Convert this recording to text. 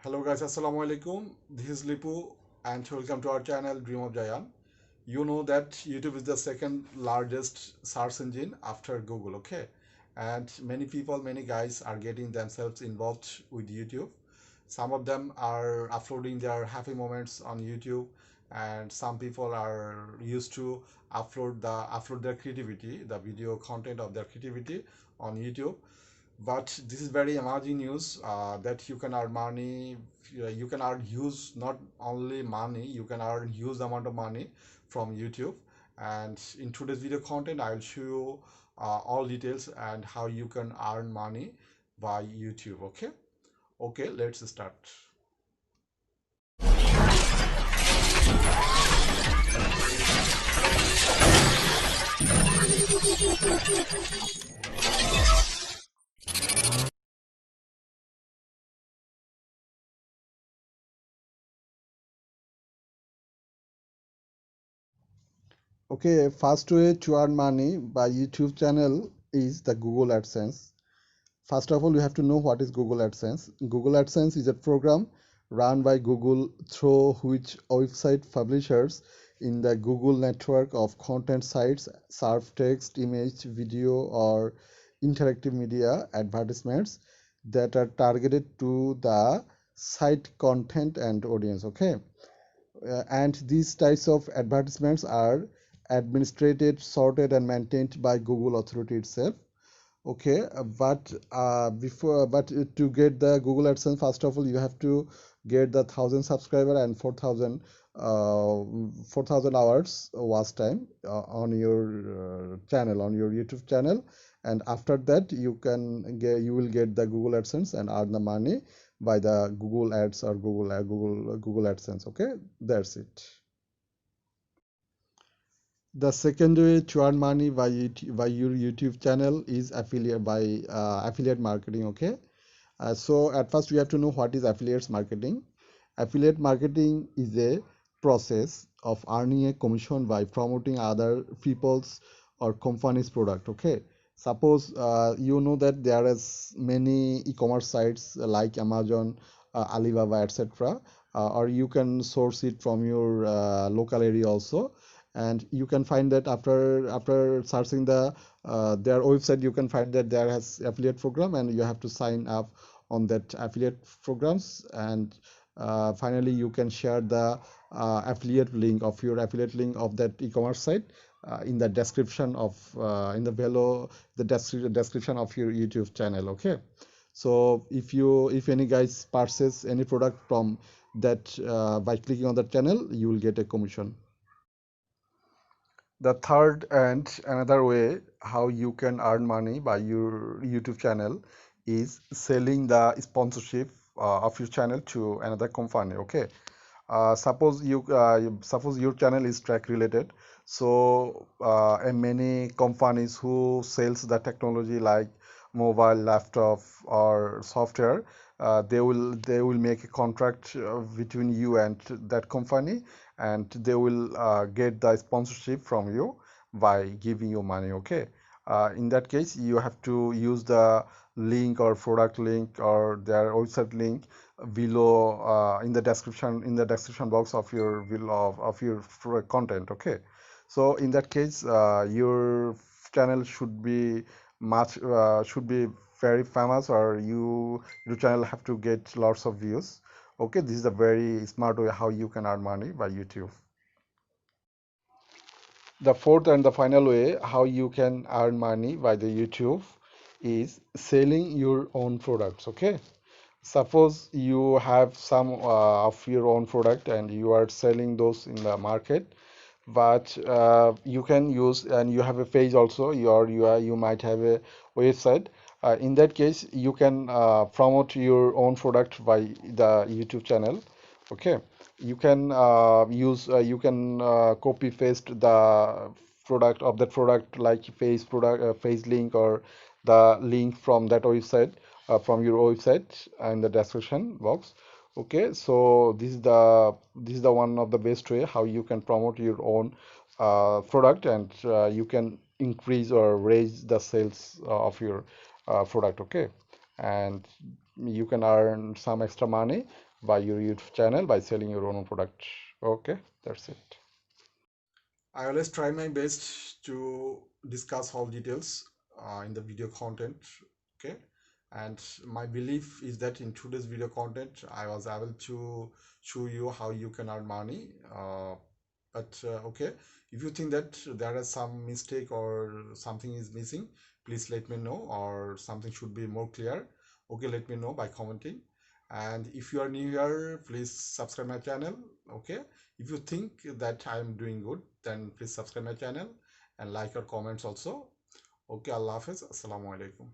Hello guys, assalamu alaikum. This is Lipu and welcome to our channel Dream of Zayan. You know that YouTube is the second largest search engine after Google, okay? And many people, many guys are getting themselves involved with YouTube. Some of them are uploading their happy moments on YouTube, and some people are used to upload their creativity, the video content of their creativity on YouTube. But this is very emerging news that you can earn money. You can earn huge, not only money, you can earn huge amount of money from YouTube. And in today's video content I will show you all details and how you can earn money by YouTube. Okay, let's start. Okay, first way to earn money by YouTube channel is the Google AdSense. First of all, you have to know what is Google AdSense. Google AdSense is a program run by Google through which website publishers in the Google network of content sites serve text, image, video, or interactive media advertisements that are targeted to the site content and audience. Okay, and these types of advertisements are administrated, sorted, and maintained by Google authority itself. Okay, but to get the Google AdSense, first of all, you have to get the 1,000 subscriber and 4,000 hours watch time on your channel, on your YouTube channel, and after that you will get the Google AdSense and earn the money by the Google Ads or Google AdSense. Okay, that's it. The second way to earn money by your YouTube channel is affiliate marketing. Okay, so at first we have to know what is affiliates marketing. Affiliate marketing is a process of earning a commission by promoting other people's or companies' product. Okay, suppose you know that there is many e-commerce sites like Amazon, Alibaba, etc. Or you can source it from your local area also, and you can find that after searching their website, you can find that there has affiliate program, and you have to sign up on that affiliate programs. And finally you can share the affiliate link of that e-commerce site in the description of in the below the description of your YouTube channel. Okay, so if any guys purchase any product from that by clicking on that channel, you will get a commission. The third and another way how you can earn money by your YouTube channel is selling the sponsorship of your channel to another company. Okay, suppose your channel is track related, so and many companies who sells the technology like mobile, laptop, or software, they will make a contract between you and that company, and they will get the sponsorship from you by giving you money. Okay, in that case you have to use the link or product link or their website link below in the description box of your below of your content. Okay, so in that case your channel should be very famous, or your channel have to get lots of views. Okay, this is a very smart way how you can earn money by YouTube. The fourth and the final way how you can earn money by the YouTube is selling your own products. Okay, suppose you have some of your own product and you are selling those in the market, but you can use, and you have a page also, you might have a website. In that case you can promote your own product by the YouTube channel. Okay, you can copy paste the product of that product, like face link or the link from that website, from your website in the description box. Okay, so this is the one of the best way how you can promote your own product, and you can increase or raise the sales of your product. Okay, and you can earn some extra money by your YouTube channel by selling your own product. Okay, that's it. I always try my best to discuss all details in the video content. Okay, and my belief is that in today's video content, I was able to show you how you can earn money. But okay, if you think that there is some mistake or something is missing, please let me know, or something should be more clear. Okay, let me know by commenting. And if you are new here, please subscribe my channel. Okay, if you think that I'm doing good, then please subscribe my channel and like your comments also. Okay, Allah Hafiz. Assalamu alaikum.